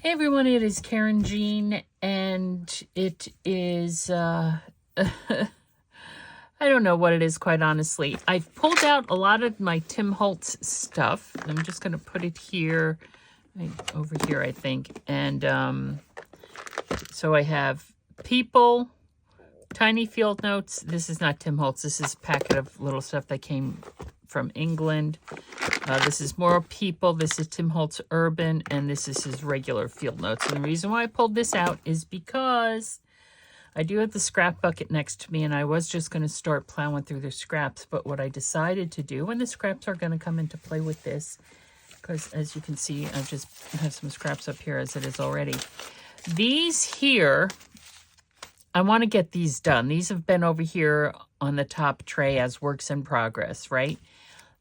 Hey everyone, it is Karynjean, and it is, I don't know what it is, quite honestly. I've pulled out a lot of my Tim Holtz stuff. I'm just going to put it here, over here, I think. And so I have People, Tiny Field Notes. This is not Tim Holtz. This is a packet of little stuff that came from England. This is more People. This is Tim Holtz Urban, and this is his regular field notes. And the reason why I pulled this out is because I do have the scrap bucket next to me, and I was just going to start plowing through the scraps. But what I decided to do, and the scraps are going to come into play with this, because as you can see, I just have some scraps up here as it is already. These here, I want to get these done. These have been over here on the top tray as works in progress, right?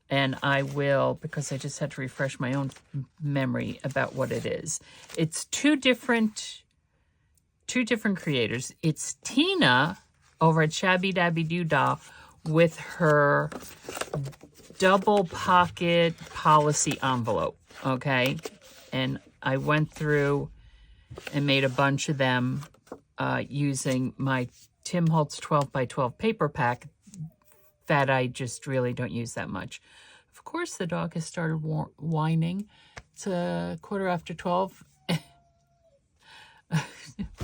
And I will, because I just had to refresh my own memory about what it is. It's two different creators. It's Tina over at Shabby Dabby Doodah with her double pocket policy envelope, okay? And I went through and made a bunch of them using my Tim Holtz 12 by 12 paper pack that I just really don't use that much. Of course, the dog has started whining. It's a 12:15.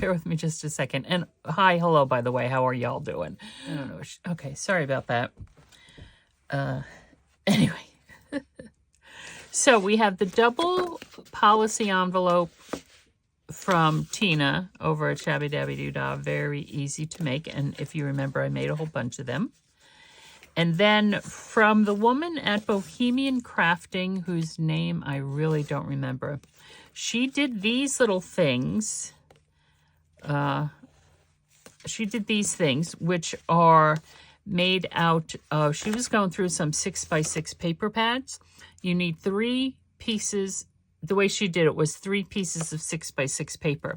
Bear with me just a second. And hi, hello, by the way. How are y'all doing? I don't know. Okay, sorry about that. Anyway. So we have the double policy envelope from Tina over at Shabby Dabby Doodah. Very easy to make. And if you remember, I made a whole bunch of them. And then from the woman at Bohemian Crafting, whose name I really don't remember, she did these little things. She did these things, which are made out of, she was going through some 6x6 paper pads. You need 3 pieces. The way she did it was 3 pieces of 6x6 paper.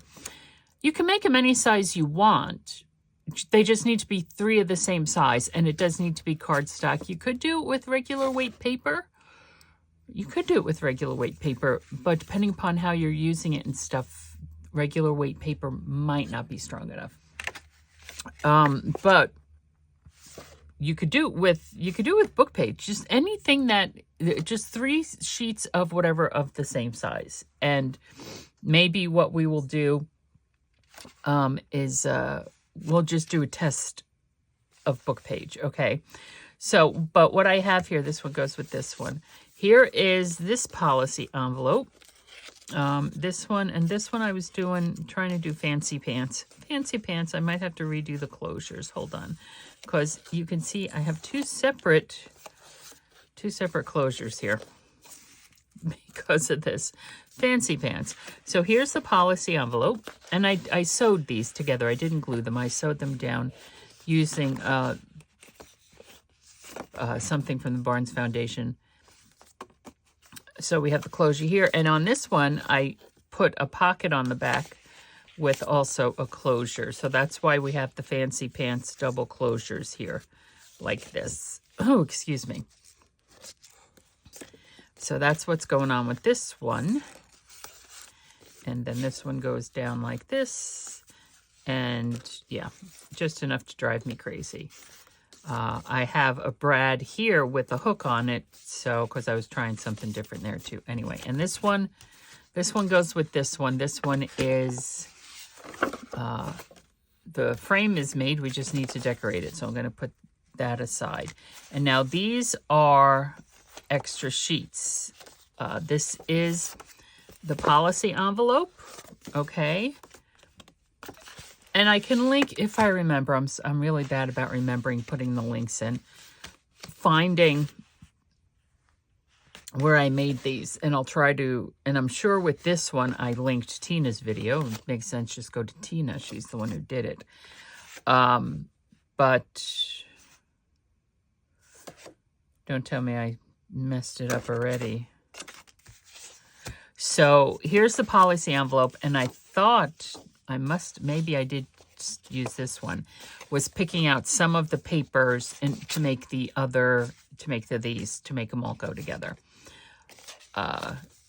You can make them any size you want. They just need to be 3 of the same size, and it does need to be cardstock. You could do it with regular weight paper. But depending upon how you're using it and stuff, regular weight paper might not be strong enough. But you could do it with book page, just anything that, just 3 sheets of whatever of the same size. And maybe what we will do is we'll just do a test of book page, okay? So, but what I have here, this one goes with this one. Here is this policy envelope. This one, and this one I was trying to do fancy pants. Fancy pants, I might have to redo the closures. Hold on. Because you can see I have two separate closures here because of this. Fancy pants. So here's the policy envelope, and I sewed these together. I didn't glue them. I sewed them down using something from the Barnes Foundation. So we have the closure here, and on this one I put a pocket on the back with also a closure. So that's why we have the fancy pants double closures here like this. Oh, excuse me. So that's what's going on with this one. And then this one goes down like this. And yeah, just enough to drive me crazy. I have a brad here with a hook on it. So, because I was trying something different there too. Anyway, and this one goes with this one. This one is, the frame is made. We just need to decorate it. So I'm going to put that aside. And now these are extra sheets. This is the policy envelope, okay? And I can link, if I remember, I'm really bad about remembering putting the links in, finding where I made these, and I'll try to, and I'm sure with this one, I linked Tina's video. It makes sense, just go to Tina. She's the one who did it. But don't tell me I messed it up already. So here's the policy envelope, and I thought maybe I did use this one, was picking out some of the papers and to make them all go together.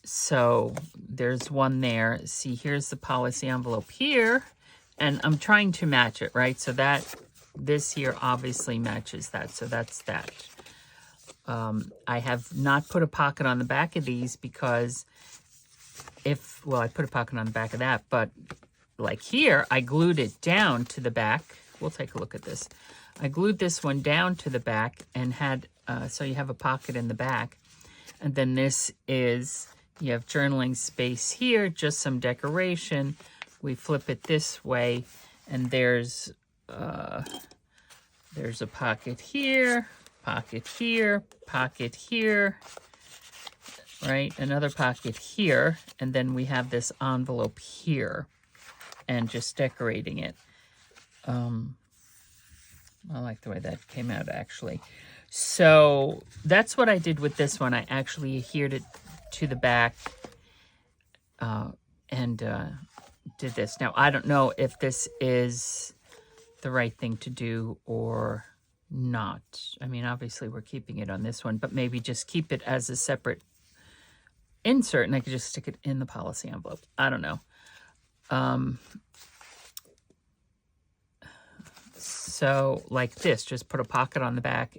So there's one there. See, here's the policy envelope here. And I'm trying to match it, right? So this here obviously matches that. So that's that. I have not put a pocket on the back of these because well, I put a pocket on the back of that, but like here, I glued it down to the back. We'll take a look at this. I glued this one down to the back and had, so you have a pocket in the back. And then this is, you have journaling space here, just some decoration. We flip it this way, and there's a pocket here, pocket here, pocket here, right? Another pocket here, and then we have this envelope here, and just decorating it. I like the way that came out, actually. So that's what I did with this one. I actually adhered it to the back and did this. Now, I don't know if this is the right thing to do or not. I mean, obviously we're keeping it on this one, but maybe just keep it as a separate insert and I could just stick it in the policy envelope. I don't know. So like this, just put a pocket on the back,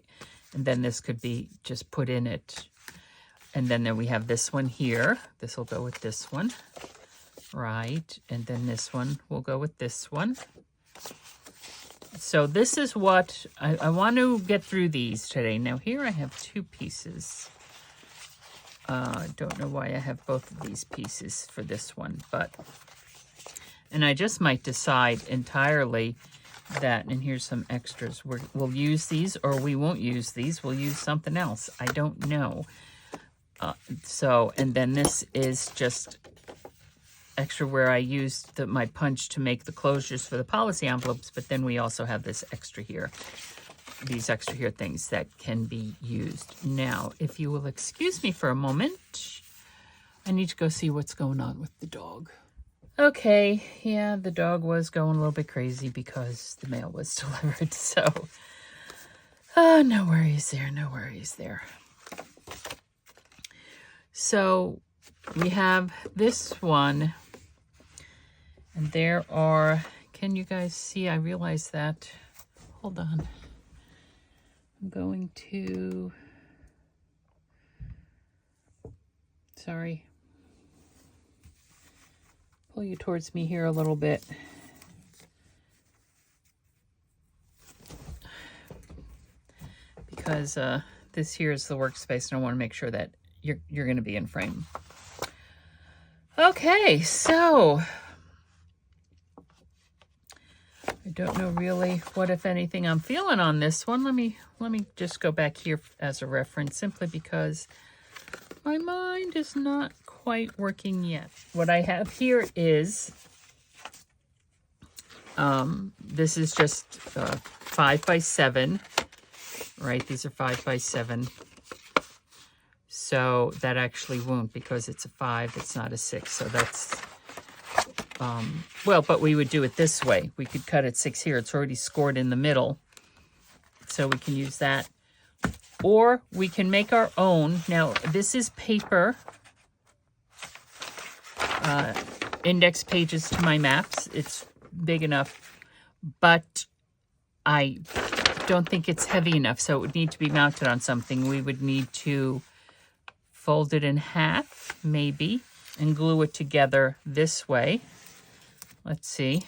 and then this could be just put in it. And then we have this one here. This will go with this one, right? And then this one will go with this one. So this is what, I want to get through these today. Now here I have two pieces. I don't know why I have both of these pieces for this one, but, and I just might decide entirely that, and here's some extras. We'll use these or we won't use these. We'll use something else. I don't know. And then this is just extra where I used my punch to make the closures for the policy envelopes, but then we also have this extra here, these extra here things that can be used. Now, if you will excuse me for a moment, I need to go see what's going on with the dog. Okay, yeah, the dog was going a little bit crazy because the mail was delivered, so no worries there, no worries there. So we have this one, and there are, can you guys see? I realize that, hold on. I'm going to, sorry. Pull you towards me here a little bit. Because this here is the workspace, and I want to make sure that you're going to be in frame. Okay, so I don't know really what, if anything, I'm feeling on this one. Let me just go back here as a reference, simply because my mind is not quite working yet. What I have here is, this is just 5 by 7, right? These are 5 by 7. So that actually won't, because it's a 5, it's not a 6. So that's, well, but we would do it this way. We could cut it 6 here. It's already scored in the middle. So we can use that. Or we can make our own. Now, this is paper. Index pages to my maps. It's big enough, but I don't think it's heavy enough, so it would need to be mounted on something. We would need to fold it in half, maybe, and glue it together this way. Let's see.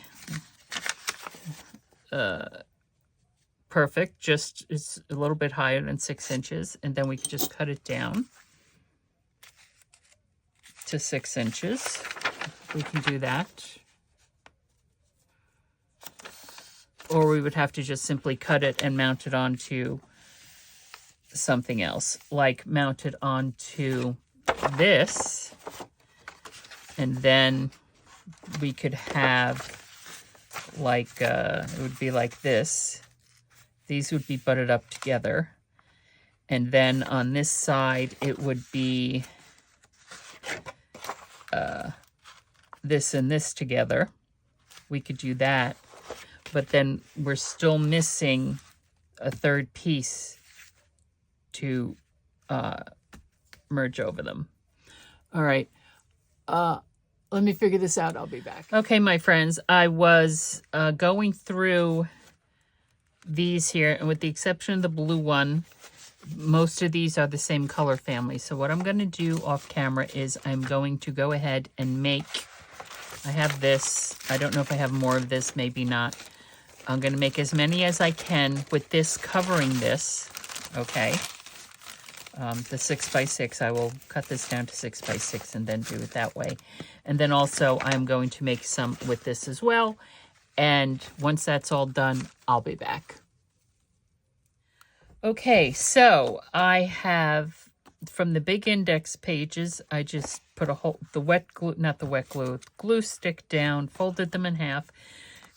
Perfect. Just, it's a little bit higher than 6 inches, and then we can just cut it down to 6 inches. We can do that. Or we would have to just simply cut it and mount it onto something else, like mount it onto this, and then we could have like, it would be like this. These would be butted up together. And then on this side, it would be this and this together. We could do that. But then we're still missing a third piece to merge over them. All right. Let me figure this out. I'll be back. Okay, my friends, I was going through these here, and with the exception of the blue one, most of these are the same color family. So what I'm going to do off camera is I'm going to go ahead and make, I have this, I don't know if I have more of this, maybe not. I'm going to make as many as I can with this covering this, okay? The 6x6, I will cut this down to 6x6 and then do it that way. And then also I'm going to make some with this as well. And once that's all done, I'll be back. Okay, so I have, from the big index pages, I just put the wet glue, not the wet glue, glue stick down, folded them in half,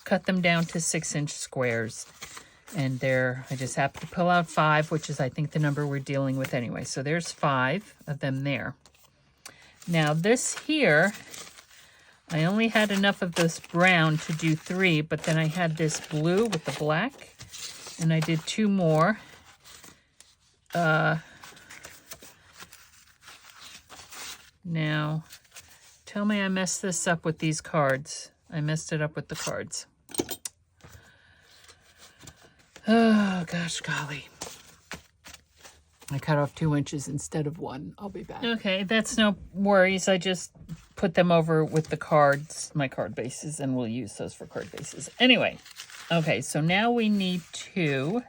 cut them down to 6-inch squares. And there, I just happened to pull out 5, which is, I think, the number we're dealing with anyway. So there's 5 of them there. Now this here, I only had enough of this brown to do 3, but then I had this blue with the black, and I did 2 more. Now, tell me I messed this up with these cards. I messed it up with the cards. Oh, gosh, golly. I cut off 2 inches instead of 1. I'll be back. Okay, that's no worries. I just put them over with the cards, my card bases, and we'll use those for card bases. Anyway, okay, so now we need to...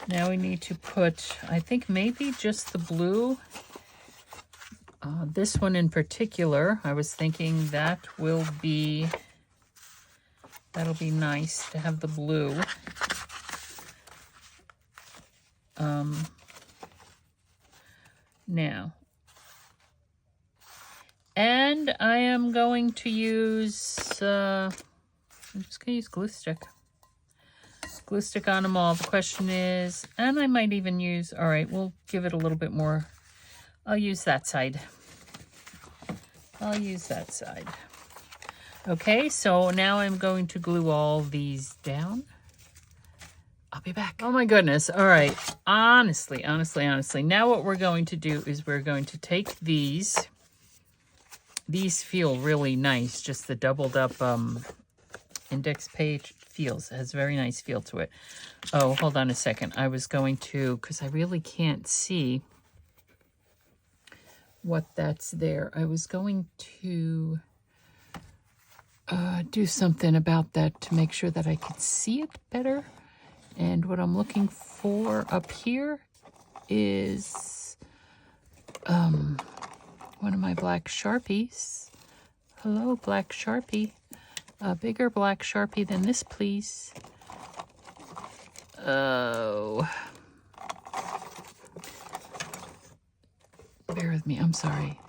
Now we need to put, I think maybe just the blue. This one in particular, I was thinking that will be... That'll be nice to have the blue. Now. And I am going to use, I'm just going to use glue stick. Glue stick on them all. The question is, and I might even use, all right, we'll give it a little bit more. I'll use that side. I'll use that side. Okay, so now I'm going to glue all these down. I'll be back. Oh my goodness. All right. Honestly. Now what we're going to do is we're going to take these. These feel really nice. Just the doubled up index page has a very nice feel to it. Oh, hold on a second. I was going to, because I really can't see what that's there. I was going to... do something about that to make sure that I could see it better. And what I'm looking for up here is one of my black Sharpies. Hello, black Sharpie. A bigger black Sharpie than this, please. Oh. Bear with me, I'm sorry.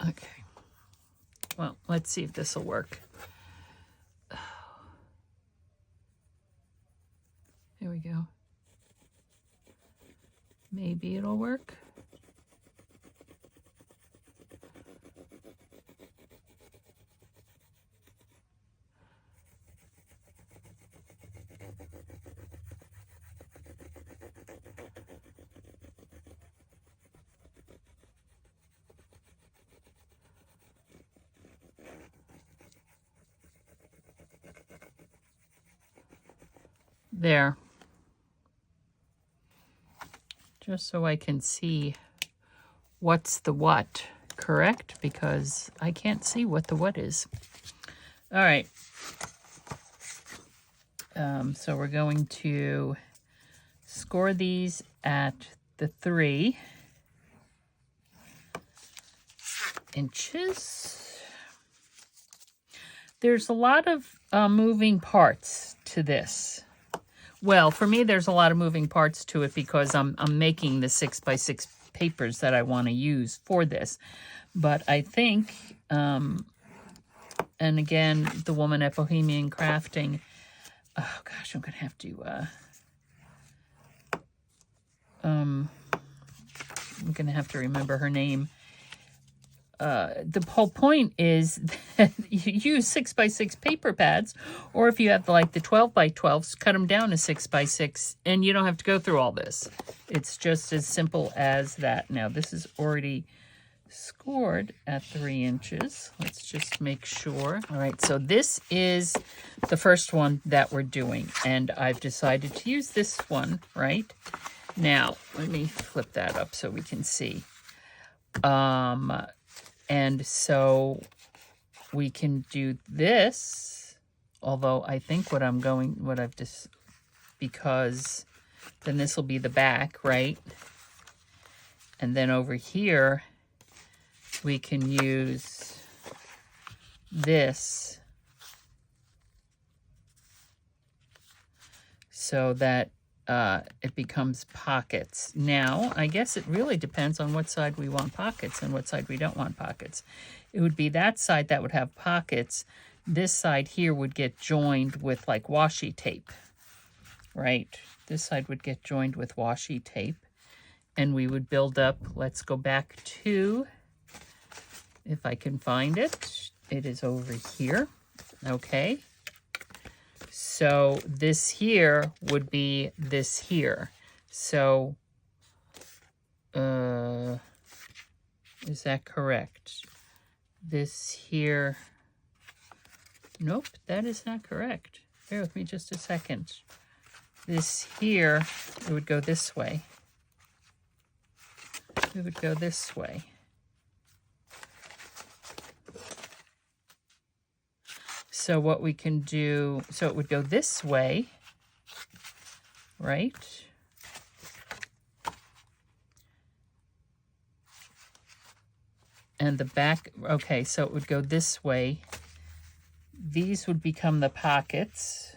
Okay. Well, let's see if this will work. There we go. Maybe it'll work. There. Just so I can see what's the what, correct? Because I can't see what the what is. All right. So we're going to score these at the 3 inches. There's a lot of moving parts to this. Well, for me, there's a lot of moving parts to it because I'm making the 6x6 papers that I want to use for this. But I think, and again, the woman at Bohemian Crafting, oh gosh, I'm going to have to, I'm going to have to remember her name. the whole point is that you use 6x6 paper pads, or if you have like the 12x12s, cut them down to 6x6, and you don't have to go through all this. It's just as simple as that. Now this is already scored at 3 inches. Let's just make sure. All right, so this is the first one that we're doing, and I've decided to use this one right now. Let me flip that up so we can see. And so we can do this, although I think because then this will be the back, right? And then over here, we can use this so that it becomes pockets. Now, I guess it really depends on what side we want pockets and what side we don't want pockets. It would be that side that would have pockets. This side here would get joined with like washi tape, right? This side would get joined with washi tape, and we would build up. Let's go back to, if I can find it, it is over here, okay? So this here would be this here. So, is that correct? This here, nope, that is not correct. Bear with me just a second. This here, it would go this way. It would go this way. So what we can do, so it would go this way, right? And the back, okay, so it would go this way. These would become the pockets.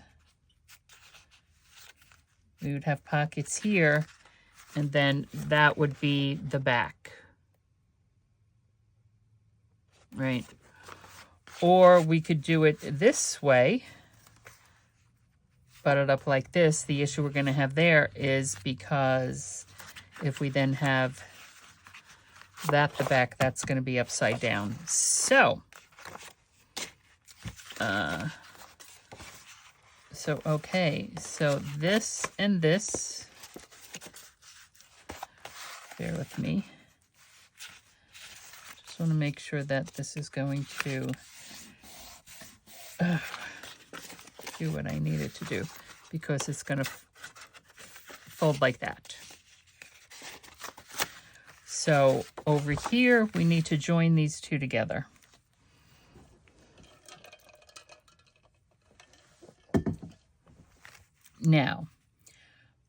We would have pockets here, and then that would be the back, right? Or we could do it this way, butt it up like this. The issue we're going to have there is because if we then have that the back, that's going to be upside down. So, okay, so this and this, bear with me. Just want to make sure that this is going to do what I need it to do, because it's going to fold like that. So over here, we need to join these two together. Now,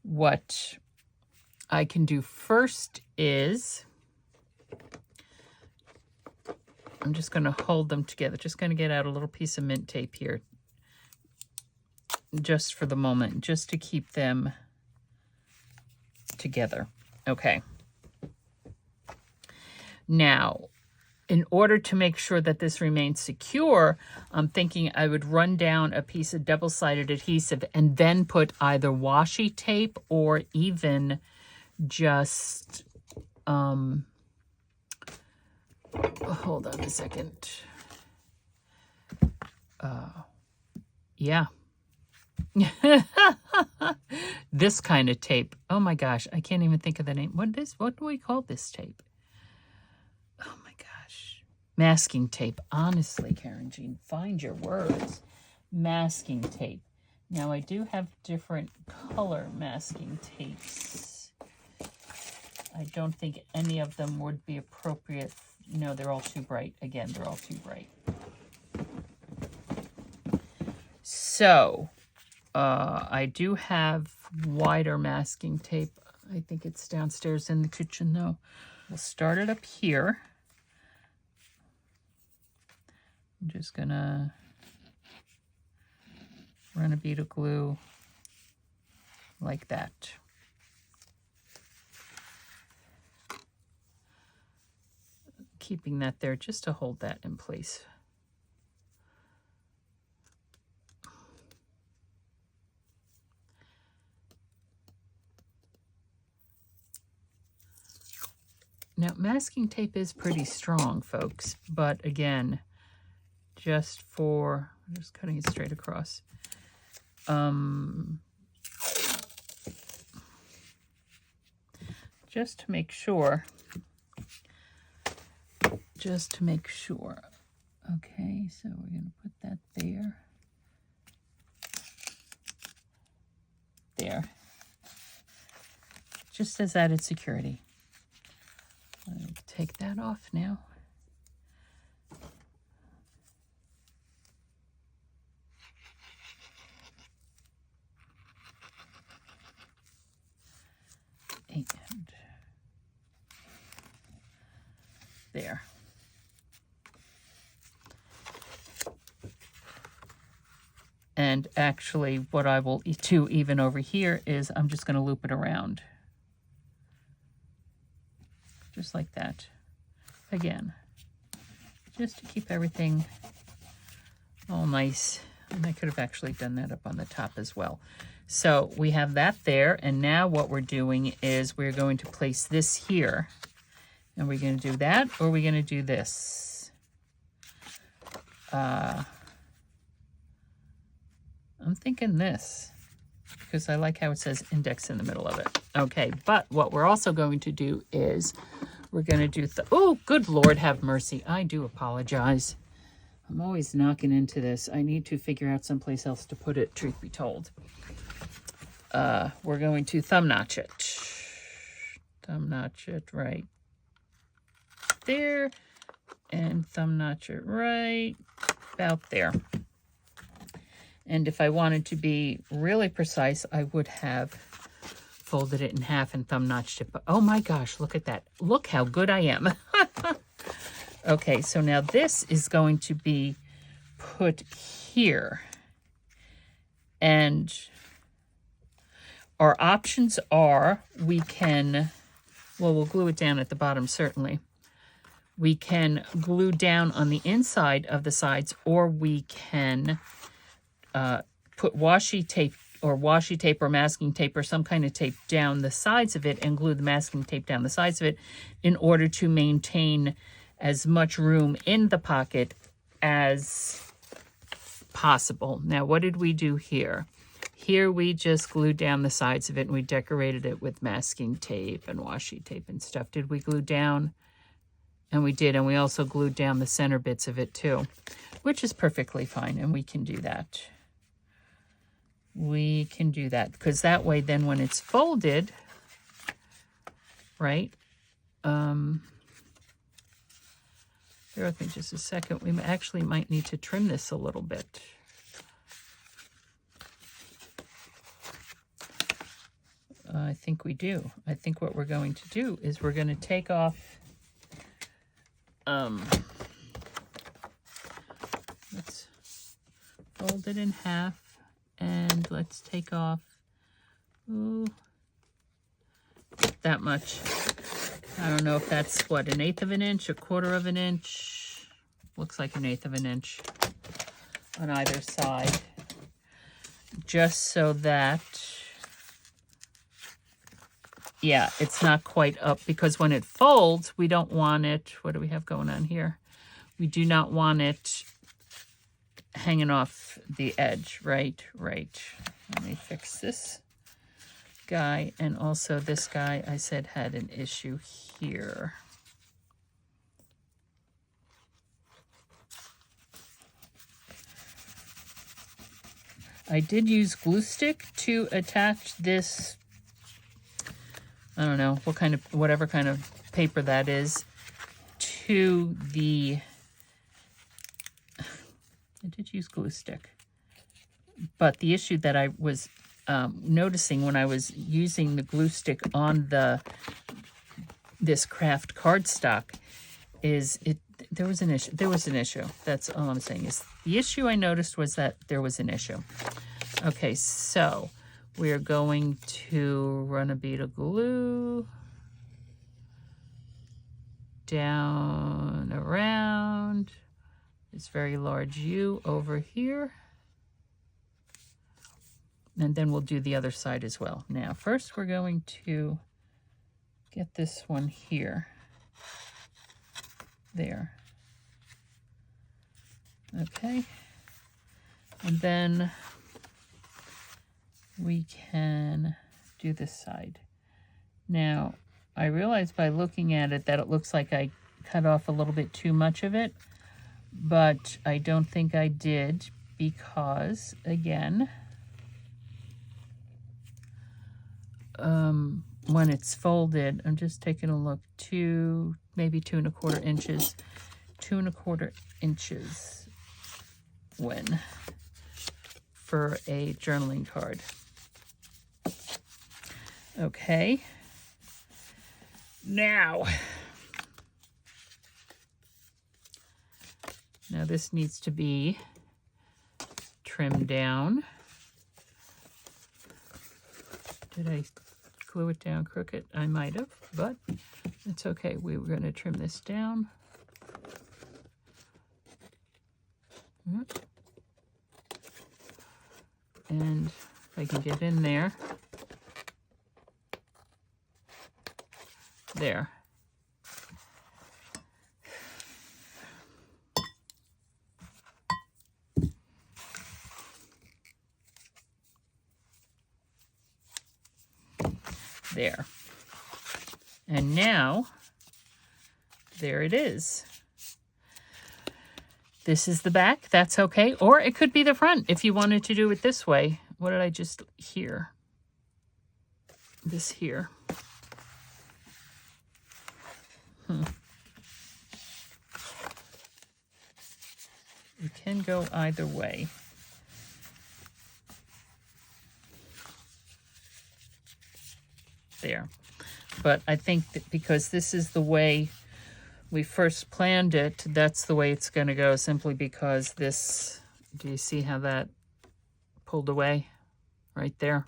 what I can do first is I'm just going to hold them together. Just going to get out a little piece of mint tape here just for the moment, just to keep them together. Okay. Now, in order to make sure that this remains secure, I'm thinking I would run down a piece of double-sided adhesive and then put either washi tape or even just, hold on a second. Yeah. This kind of tape. Oh my gosh, I can't even think of the name. What do we call this tape? Oh my gosh. Masking tape. Honestly, Karynjean, find your words. Masking tape. Now, I do have different color masking tapes. I don't think any of them would be appropriate. No, they're all too bright. Again, they're all too bright. So, I do have wider masking tape. I think it's downstairs in the kitchen, though. We'll start it up here. I'm just gonna run a bead of glue like that. Keeping that there just to hold that in place. Now Now, masking tape is pretty strong, folks, but again, just for, I'm just cutting it straight across. Just to make sure. Just to make sure. Okay, so we're going to put that there. There. Just as added security. I'll take that off now. And there. And actually what I will do even over here is I'm just going to loop it around. Just like that. Again, just to keep everything all nice. And I could have actually done that up on the top as well. So we have that there. And now what we're doing is we're going to place this here. And we're going to do that, or we're going to do this. I'm thinking this, because I like how it says index in the middle of it. Okay, but what we're also going to do is we're going to do, oh, good Lord, have mercy. I do apologize. I'm always knocking into this. I need to figure out someplace else to put it, truth be told. We're going to thumb notch it. Thumb notch it right there. And thumb notch it right about there. And if I wanted to be really precise, I would have folded it in half and thumb notched it. But oh my gosh, look at that. Look how good I am. Okay, so now this is going to be put here. And our options are, we can, well, we'll glue it down at the bottom, certainly. We can glue down on the inside of the sides, or we can put washi tape or masking tape or some kind of tape down the sides of it and glue the masking tape down the sides of it in order to maintain as much room in the pocket as possible. Now, what did we do here? Here we just glued down the sides of it and we decorated it with masking tape and washi tape and stuff. Did we glue down? And we did, and we also glued down the center bits of it too, which is perfectly fine, and we can do that. We can do that, because that way then when it's folded, right, bear with me just a second. We actually might need to trim this a little bit. I think we do. I think what we're going to do is we're going to take off let's fold it in half and let's take off that much. I don't know if that's what, 1/8 of an inch, 1/4 of an inch. Looks like 1/8 of an inch on either side, just so that, yeah, it's not quite up, because when it folds, we don't want it, what do we have going on here? We do not want it hanging off the edge, right? Right. Let me fix this guy. And also this guy, I said, had an issue here. I did use glue stick to attach this, I don't know what kind of, whatever kind of paper that is, to the, I did use glue stick. But the issue that I was noticing when I was using the glue stick on this craft cardstock is there was an issue. There was an issue. That's all I'm saying, is the issue I noticed was that there was an issue. Okay, so we're going to run a bead of glue down around this very large U over here. And then we'll do the other side as well. Now, first we're going to get this one here. there. Okay. And then we can do this side. Now, I realized by looking at it that it looks like I cut off a little bit too much of it, but I don't think I did because, again, when it's folded, I'm just taking a look, maybe 2¼ inches, 2¼ inches when for a journaling card. Okay. Now this needs to be trimmed down. Did I glue it down crooked? I might have, but it's okay. We were going to trim this down. And if I can get in there. There. There. And now, there it is. This is the back. That's okay. Or it could be the front if you wanted to do it this way. What did I just hear? This here. You can go either way. There. But I think that because this is the way we first planned it, that's the way it's going to go, simply because this, do you see how that pulled away right there?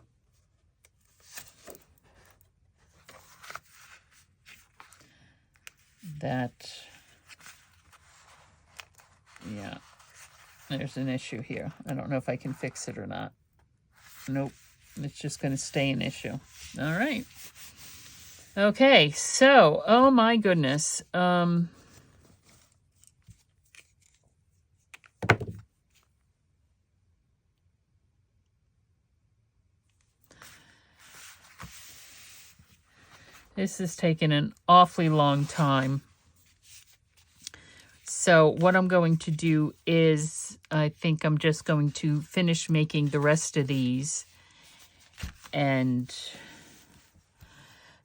That, yeah, there's an issue here. I don't know if I can fix it or not. Nope, it's just going to stay an issue. All right. Okay, so, oh my goodness. This has taken an awfully long time. So what I'm going to do is, I think I'm just going to finish making the rest of these. And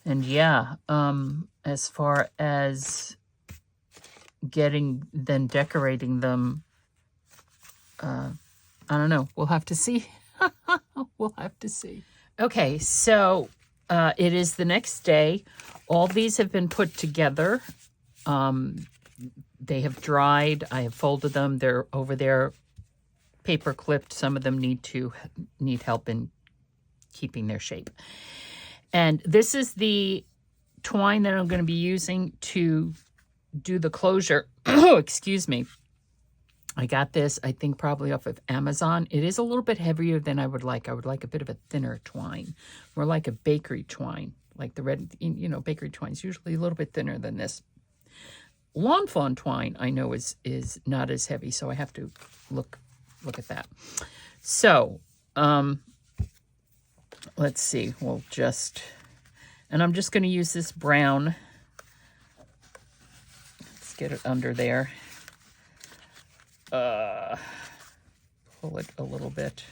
yeah, as far as decorating them, I don't know. We'll have to see. We'll have to see. Okay, so it is the next day. All these have been put together. They have dried. I have folded them. They're over there, paper clipped. Some of them need help in keeping their shape. And this is the twine that I'm going to be using to do the closure. Oh, excuse me. I got this, I think, probably off of Amazon. It is a little bit heavier than I would like. I would like a bit of a thinner twine, more like a bakery twine, like the red, bakery twine is usually a little bit thinner than this. Lawn fawn twine, I know, is not as heavy, so I have to look at that. So, let's see. And I'm just going to use this brown. Let's get it under there. Pull it a little bit.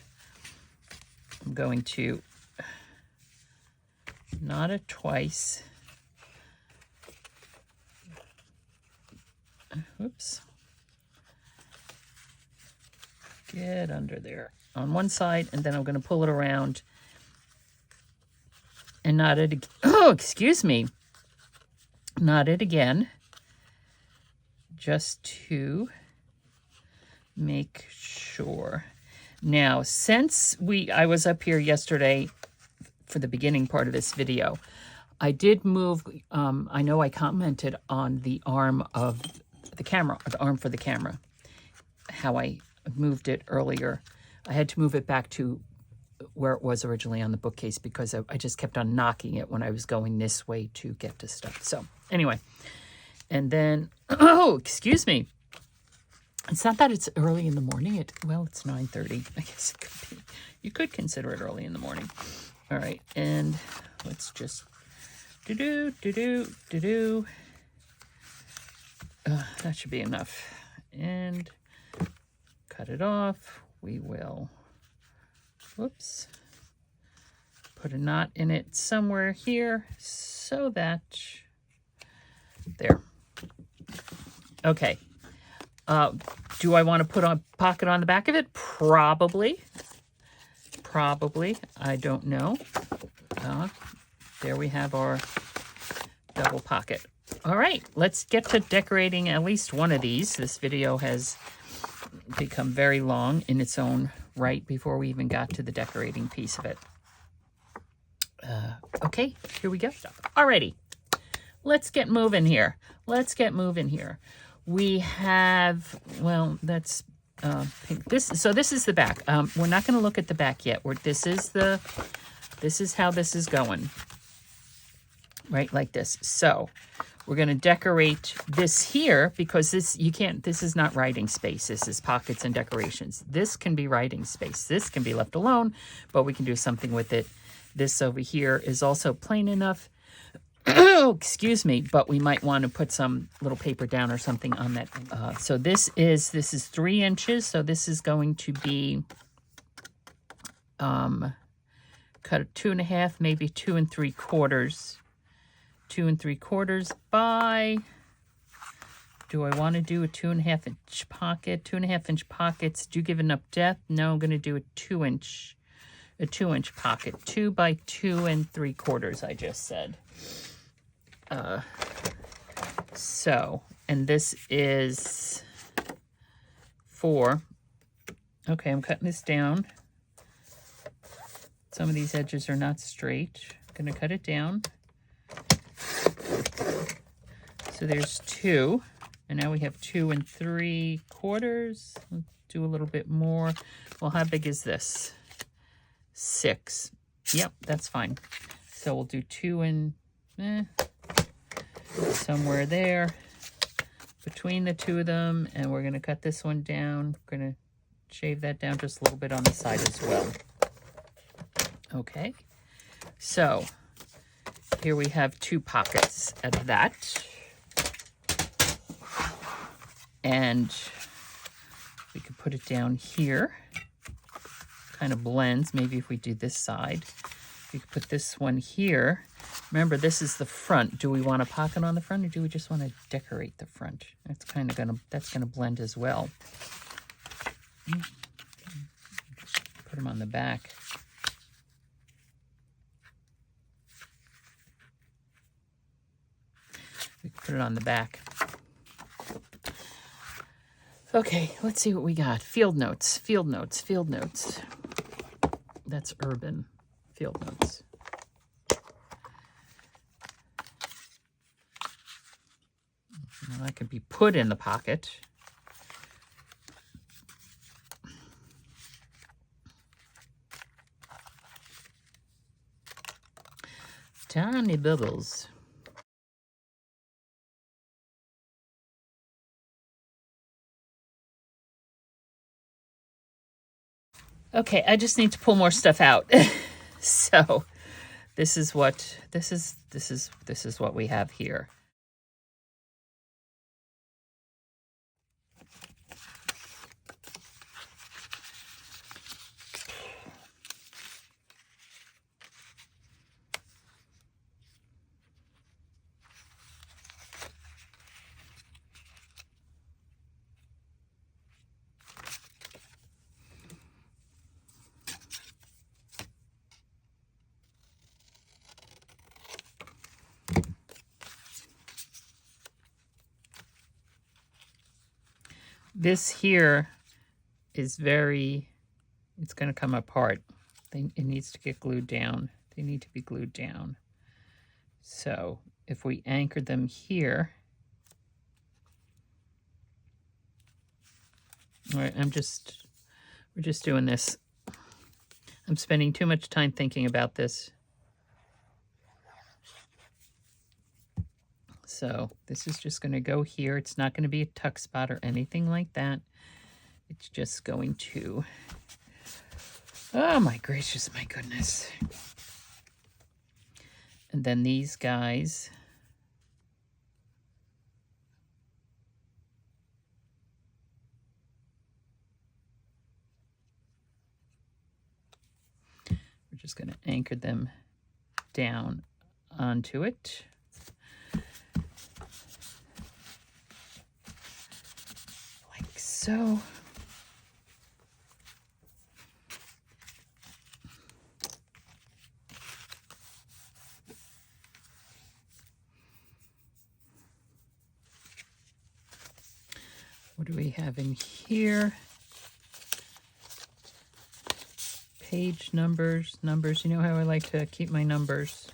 I'm going to knot it twice. Oops. Get under there on one side, and then I'm going to pull it around and knot it. Oh, excuse me. Knot it again, just to make sure. Now, since I was up here yesterday for the beginning part of this video, I did move, I know I commented on the arm of the camera, the arm for the camera, how I moved it earlier. I had to move it back to where it was originally on the bookcase because I just kept on knocking it when I was going this way to get to stuff. So anyway, And then, oh, excuse me. It's not that it's early in the morning. Well, it's 9:30. I guess it could be. You could consider it early in the morning. All right, and let's just do. That should be enough. And cut it off. We will, whoops, put a knot in it somewhere here so that, there. Okay. Do I want to put a pocket on the back of it? Probably. I don't know. There we have our double pocket. All right, let's get to decorating at least one of these. This video has become very long in its own right before we even got to the decorating piece of it. Okay, here we go. Alrighty, let's get moving here. We have, well, that's pink. So this is the back. We're not going to look at the back yet. This is how this is going. Right, like this. So we're going to decorate this here because this is not writing space. This is pockets and decorations. This can be writing space. This can be left alone, but we can do something with it. This over here is also plain enough. Excuse me, but we might want to put some little paper down or something on that. So this is 3 inches. So this is going to be cut 2.5, maybe 2 3/4. 2 3/4 by, do I want to do a 2.5 inch pocket? 2.5 inch pockets do give enough depth. No, I'm going to do a 2 inch pocket. 2 by 2 3/4, I just said. So, and this is 4. Okay, I'm cutting this down. Some of these edges are not straight. I'm going to cut it down. So there's 2, and now we have 2 3/4. Let's do a little bit more. Well, how big is this? 6. Yep, that's fine. So we'll do 2 and somewhere there between the two of them, and we're going to cut this one down. We're going to shave that down just a little bit on the side as well. Okay, so here we have 2 pockets of that. And we could put it down here. Kind of blends. Maybe if we do this side, we could put this one here. Remember, this is the front. Do we want a pocket on the front, or do we just want to decorate the front? That's gonna blend as well. Just put them on the back. We can put it on the back. Okay, let's see what we got. Field notes. That's urban. Field notes. Now that could be put in the pocket. Tiny bubbles. Okay, I just need to pull more stuff out. So this is what we have here. This here is it's going to come apart. It needs to get glued down. They need to be glued down. So if we anchor them here, all right, we're just doing this. I'm spending too much time thinking about this. So this is just going to go here. It's not going to be a tuck spot or anything like that. It's just going to, oh my gracious, my goodness. And then these guys, we're just going to anchor them down onto it. Like so. What do we have in here? Page numbers, you know how I like to keep my numbers.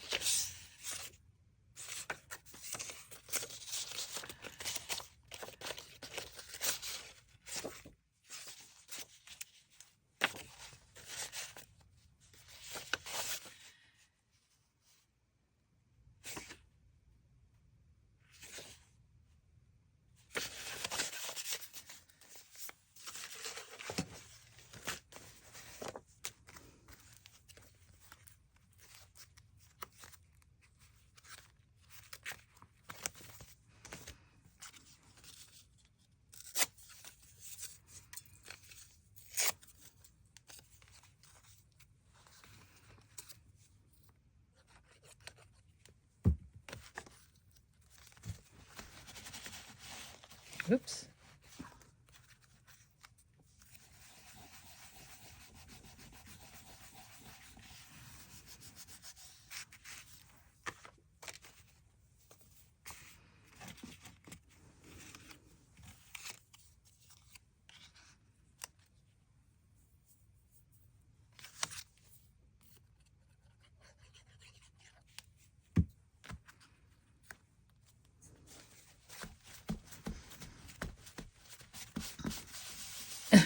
Oops.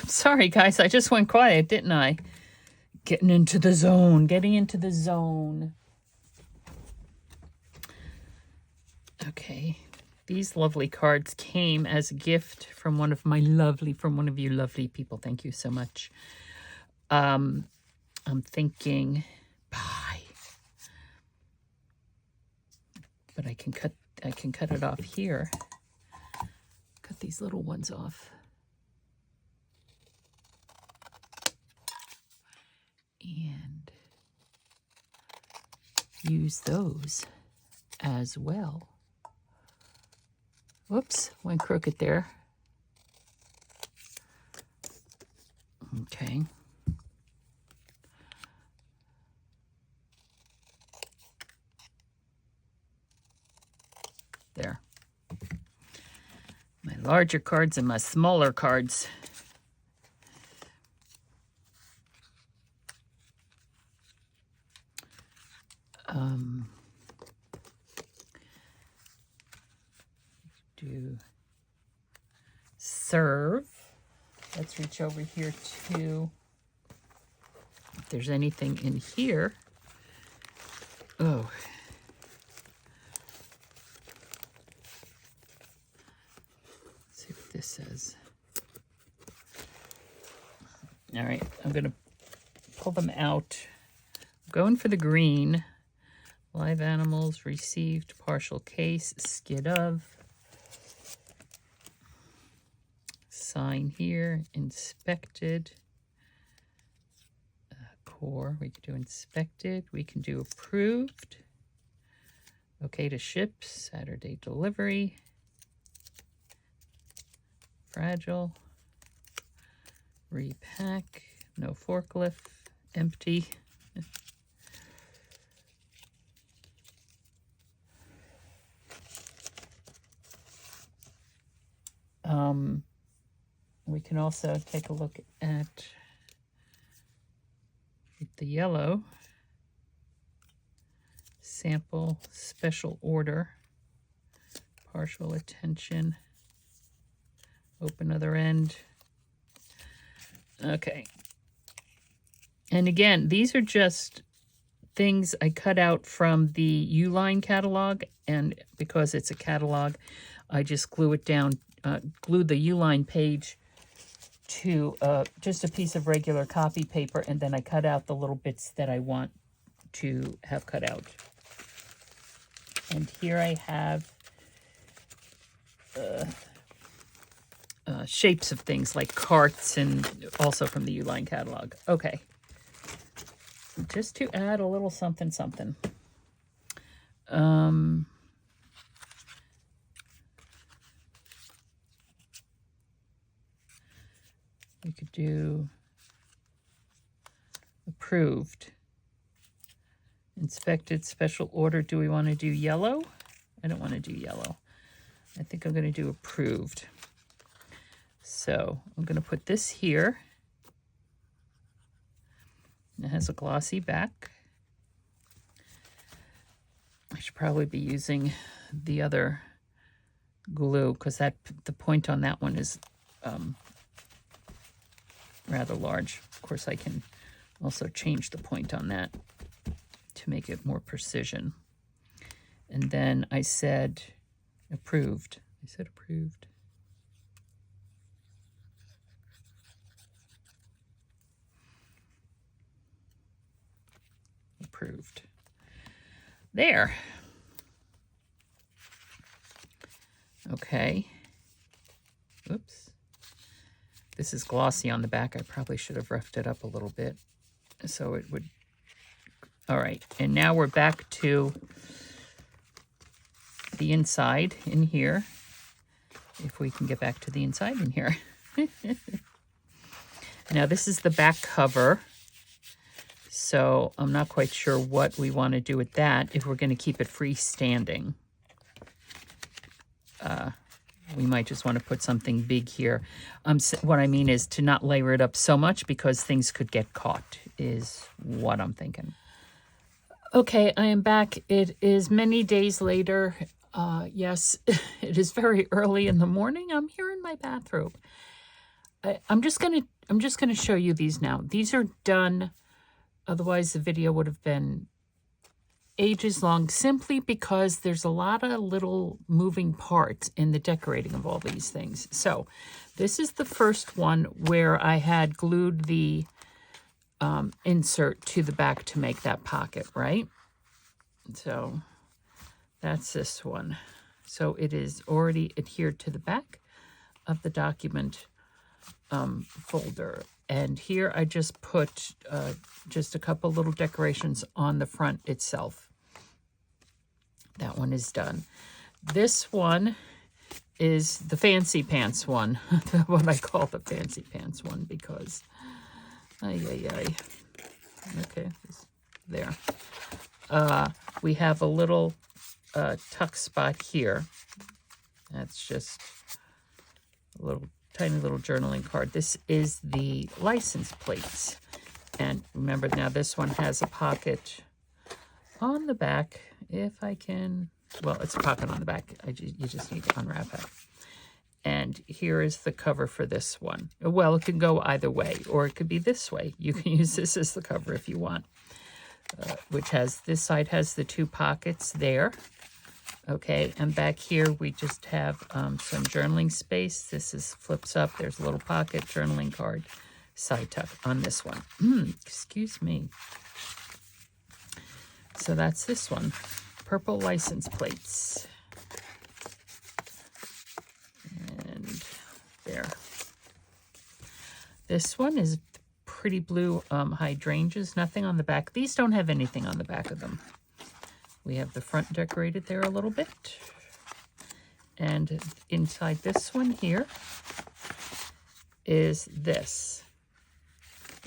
Sorry, guys, I just went quiet, didn't I? Getting into the zone. Okay, these lovely cards came as a gift from one of you lovely people. Thank you so much. I'm thinking pie, but I can cut it off here. Cut these little ones off. And use those as well. Whoops, went crooked there. Okay. There. My larger cards and my smaller cards. Do serve. Let's reach over here too. If there's anything in here. Oh. Let's see what this says. All right, I'm going to pull them out. I'm going for the green. Live animals received partial case, skid of. Sign here, inspected. Core, we can do inspected. We can do approved. Okay to ship, Saturday delivery. Fragile. Repack, no forklift, empty. We can also take a look at the yellow. Sample, special order, partial attention, open other end. Okay. And again, these are just things I cut out from the Uline catalog, and because it's a catalog, I just glue it down, glue the Uline page to just a piece of regular copy paper, and then I cut out the little bits that I want to have cut out. And here I have shapes of things like carts, and also from the Uline catalog. Okay. Just to add a little something, something. We could do approved. Inspected special order. Do we want to do yellow? I don't want to do yellow. I think I'm going to do approved. So I'm going to put this here. It has a glossy back. I should probably be using the other glue because the point on that one is rather large. Of course, I can also change the point on that to make it more precision. And then I said approved. I said approved. Approved. There. Okay. Oops. This is glossy on the back. I probably should have roughed it up a little bit so it would. All right. And now we're back to the inside in here. If we can get back to the inside in here. Now this is the back cover. So I'm not quite sure what we want to do with that, if we're going to keep it freestanding. We might just want to put something big here. What I mean is to not layer it up so much because things could get caught, is what I'm thinking. Okay, I am back. It is many days later. Yes, it is very early in the morning. I'm here in my bathrobe. I'm just gonna show you these now. These are done. Otherwise, the video would have been ages long, simply because there's a lot of little moving parts in the decorating of all these things. So this is the first one where I had glued the insert to the back to make that pocket, right? So that's this one. So it is already adhered to the back of the document folder. And here I just put just a couple little decorations on the front itself. That one is done. This one is the fancy pants one. What I call the fancy pants one, because okay, there. We have a little tuck spot here. That's just a little tiny little journaling card. This is the license plates. And remember, now this one has a pocket on the back. If I can, well, it's a pocket on the back. You just need to unwrap it. And here is the cover for this one. Well, it can go either way, or it could be this way. You can use this as the cover if you want. Which has, this side has the two pockets there. Okay, and back here we just have some journaling space. This is flips up. There's a little pocket, journaling card, side tuck on this one. Excuse me. So that's this one. Purple license plates. And there. This one is pretty blue hydrangeas. Nothing on the back. These don't have anything on the back of them. We have the front decorated there a little bit. And inside this one here is this.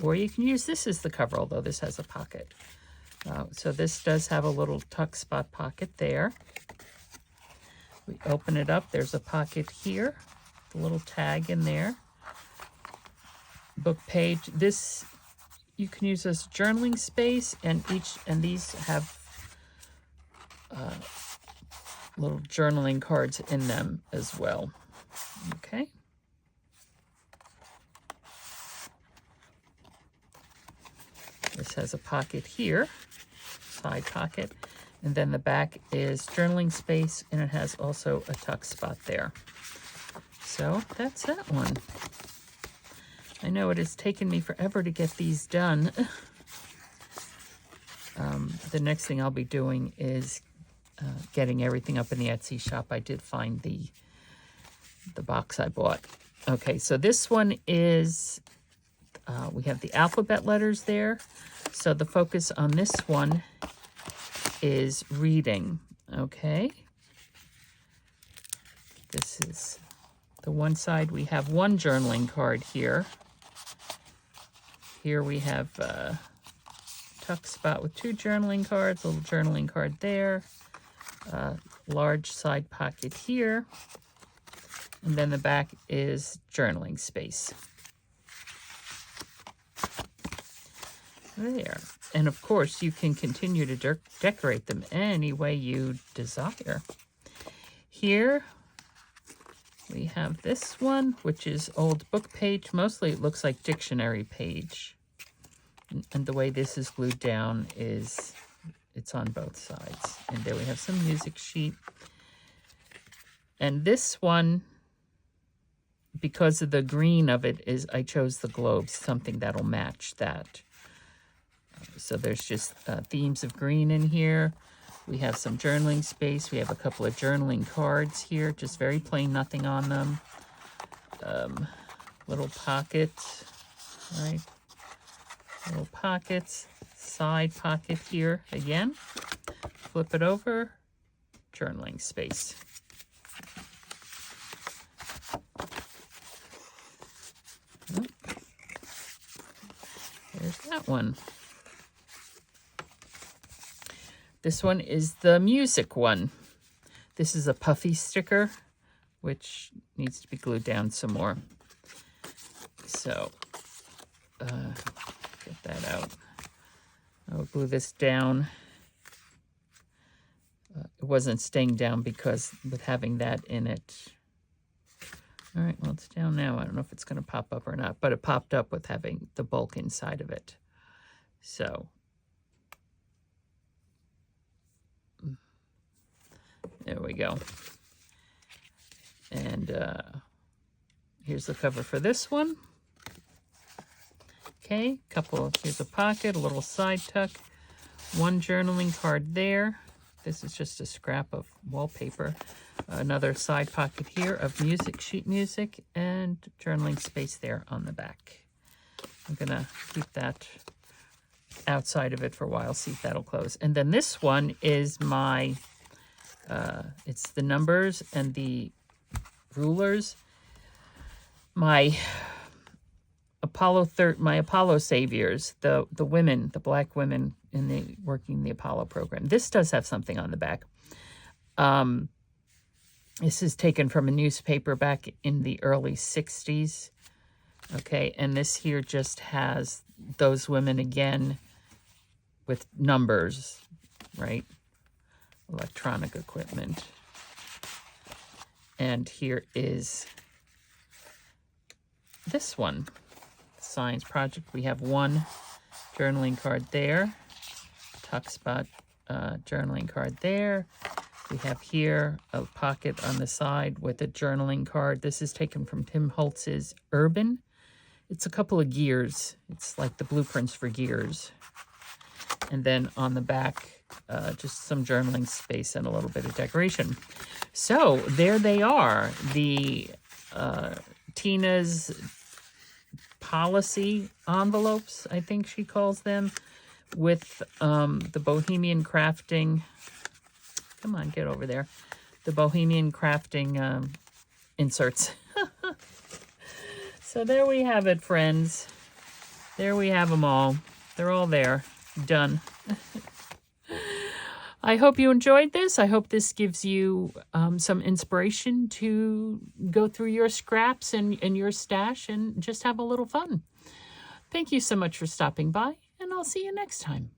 Or you can use this as the cover, although this has a pocket. So this does have a little tuck spot pocket there. We open it up. There's a pocket here. A little tag in there. Book page. This you can use as journaling space, and these have little journaling cards in them as well. Okay. This has a pocket here. side pocket. And then the back is journaling space, and it has also a tuck spot there. So that's that one. I know it has taken me forever to get these done. The next thing I'll be doing is getting everything up in the Etsy shop. I did find the box I bought. Okay, so this one is, we have the alphabet letters there. So the focus on this one is reading, okay? This is the one side. We have one journaling card here. Here we have a tuck spot with 2 journaling cards, a little journaling card there, large side pocket here, and then the back is journaling space. There. And of course, you can continue to decorate them any way you desire. Here we have this one, which is old book page. Mostly it looks like dictionary page. And the way this is glued down is it's on both sides. And there we have some music sheet. And this one, because of the green of it, is I chose the globes, something that'll match that. So there's just themes of green in here. We have some journaling space. We have a couple of journaling cards here, just very plain, nothing on them. Little pockets, right? Little pockets, side pocket here again. Flip it over, journaling space. There's that one. This one is the music one. This is a puffy sticker, which needs to be glued down some more. So, get that out. I'll glue this down. It wasn't staying down because with having that in it. All right, well, it's down now. I don't know if it's going to pop up or not, but it popped up with having the bulk inside of it. So, there we go. And here's the cover for this one. Okay, here's a pocket, a little side tuck, one journaling card there. This is just a scrap of wallpaper. Another side pocket here of sheet music, and journaling space there on the back. I'm gonna keep that outside of it for a while, see if that'll close. And then this one is my, it's the numbers and the rulers. My Apollo saviors, the women, the black women working the Apollo program. This does have something on the back. This is taken from a newspaper back in the early 60s. Okay, and this here just has those women again with numbers, right? Electronic equipment. And here is this one, Science Project. We have one journaling card there, tuck spot journaling card there. We have here a pocket on the side with a journaling card. This is taken from Tim Holtz's Urban. It's a couple of gears. It's like the blueprints for gears. And then on the back, just some journaling space and a little bit of decoration. So there they are, the Tina's policy envelopes, I think she calls them, with the Bohemian Crafting. Come on, get over there. The Bohemian Crafting inserts. So there we have it, friends. There we have them all. They're all there. Done. I hope you enjoyed this. I hope this gives you some inspiration to go through your scraps and your stash and just have a little fun. Thank you so much for stopping by, and I'll see you next time.